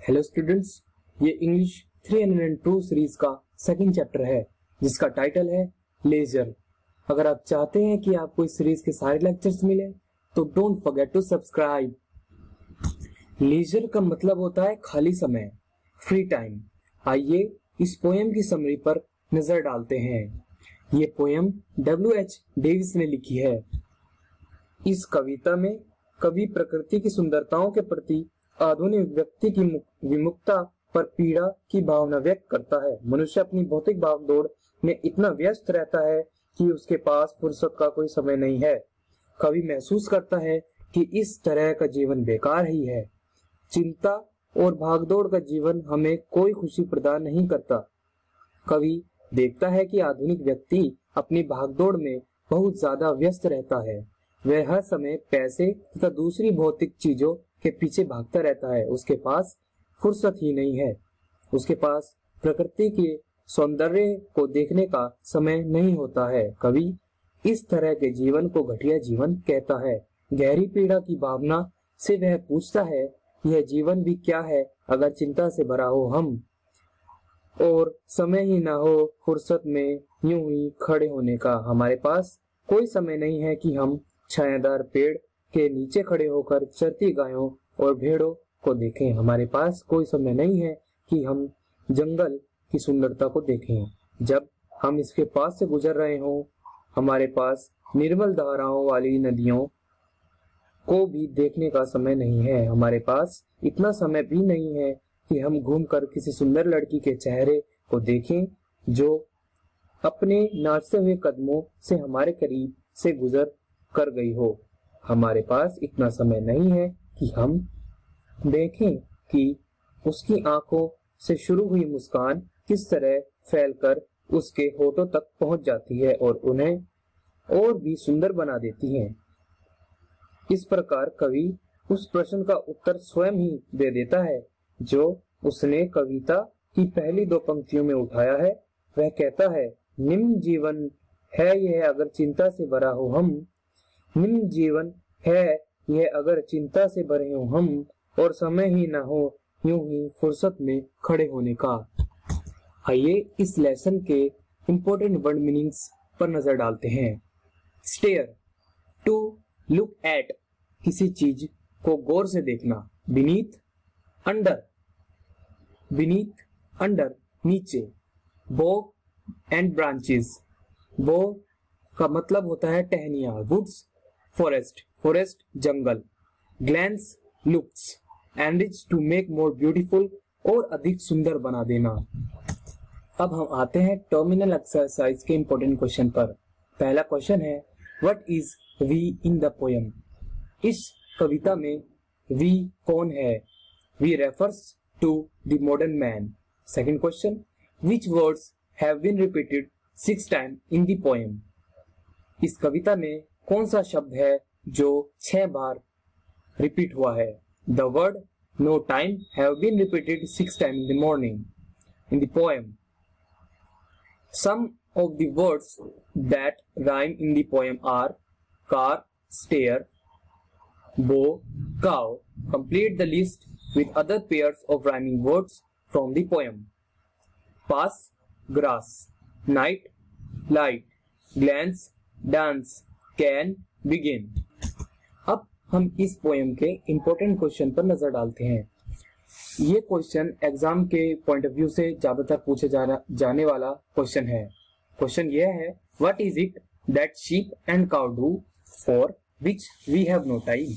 Hello students, ये English 302 series का second chapter है जिसका टाइटल है लेजर। अगर आप चाहते हैं कि आपको इस सीरीज के सारे लेक्चर्स मिले तो don't forget to subscribe. Leisure का मतलब होता है खाली समय, फ्री टाइम। आइए इस पोएम की समरी पर नजर डालते हैं। ये पोएम W.H. डेविस ने लिखी है। इस कविता में कवि प्रकृति की सुंदरताओं के प्रति आधुनिक व्यक्ति की विमुखता पर पीड़ा की भावना व्यक्त करता है। मनुष्य अपनी भौतिक भागदौड़ में इतना व्यस्त रहता है कि उसके पास फुर्सत का कोई समय नहीं है। कवि महसूस करता है कि इस तरह का जीवन बेकार ही है। चिंता और भागदौड़ का जीवन हमें कोई खुशी प्रदान नहीं करता। कवि देखता है कि आधुनिक व्यक्ति अपनी भागदौड़ में बहुत ज्यादा व्यस्त रहता है। वह हर समय पैसे तथा दूसरी भौतिक चीजों के पीछे भागता रहता है। उसके पास फुर्सत ही नहीं है। उसके पास प्रकृति के सौंदर्य को देखने का समय नहीं होता है। कवि इस तरह के जीवन को घटिया जीवन कहता है। गहरी पीड़ा की भावना से वह पूछता है, यह जीवन भी क्या है अगर चिंता से भरा हो हम, और समय ही ना हो फुर्सत में यूं ही खड़े होने का। हमारे पास कोई समय नहीं है कि हम छायादार पेड़ के नीचे खड़े होकर चरती गायों और भेड़ों को देखें। हमारे पास कोई समय नहीं है कि हम जंगल की सुंदरता को देखें जब हम इसके पास से गुजर रहे हों। हमारे पास निर्मल धाराओं वाली नदियों को भी देखने का समय नहीं है। हमारे पास इतना समय भी नहीं है कि हम घूमकर किसी सुंदर लड़की के चेहरे को देखें जो अपने नाचते हुए कदमों से हमारे करीब से गुजर कर गई हो। हमारे पास इतना समय नहीं है कि हम देखें कि उसकी आंखों से शुरू हुई मुस्कान किस तरह फैलकर उसके होठों तक पहुंच जाती है और उन्हें और भी सुंदर बना देती है। इस प्रकार कवि उस प्रश्न का उत्तर स्वयं ही दे देता है जो उसने कविता की पहली दो पंक्तियों में उठाया है। वह कहता है, निम्न जीवन है यह अगर चिंता से भरा हो हम, निम्न जीवन है यह अगर चिंता से भरे हो हम, और समय ही ना हो यूं ही फुर्सत में खड़े होने का। आइए इस लेसन के इंपॉर्टेंट वर्ड मीनिंग्स पर नजर डालते हैं। स्टेयर, टू लुक एट, किसी चीज को गौर से देखना। बीनीथ, अंडर, बीनीथ अंडर नीचे। बो एंड ब्रांचेस, बो का मतलब होता है टहनियां। वुड्स, फॉरेस्ट, फॉरेस्ट जंगल। Glance, looks, enrich to make more beautiful, और अधिक सुंदर बना देना। अब हम आते हैं टर्मिनल एक्सरसाइज के इंपॉर्टेंट क्वेश्चन पर। पहला क्वेश्चन है, what is we in the poem? इस कविता में वी कौन है? We refers to the modern man. Second question, which words have been repeated 6 time in the poem? इस कविता में कौन सा शब्द है जो 6 बार रिपीट हुआ है? The word no time have been repeated 6 time in the morning in the poem. Some of the words that rhyme in the poem are care, stare, bow, cow. Complete the list with other pairs of rhyming words from the poem. Pass, grass. Night, light. Glance, dance. Can, begin. अब हम इस poem के important question पर नजर डालते हैं। ये question exam के पॉइंट ऑफ व्यू से ज्यादातर पूछे जाने वाला क्वेश्चन है। क्वेश्चन ये है, what is it that sheep and cow do for which we have no time?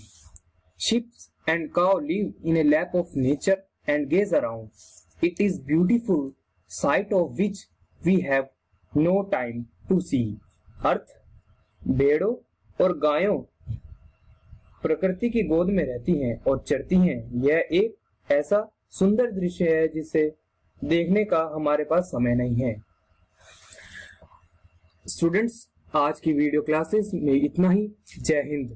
Sheep and cow live in a lap of nature and gaze around. It is beautiful sight of which we have no time to see. अर्थ, भेड़ों और गायों प्रकृति की गोद में रहती हैं और चरती हैं। यह एक ऐसा सुंदर दृश्य है जिसे देखने का हमारे पास समय नहीं है। स्टूडेंट्स, आज की वीडियो क्लासेस में इतना ही। जय हिंद।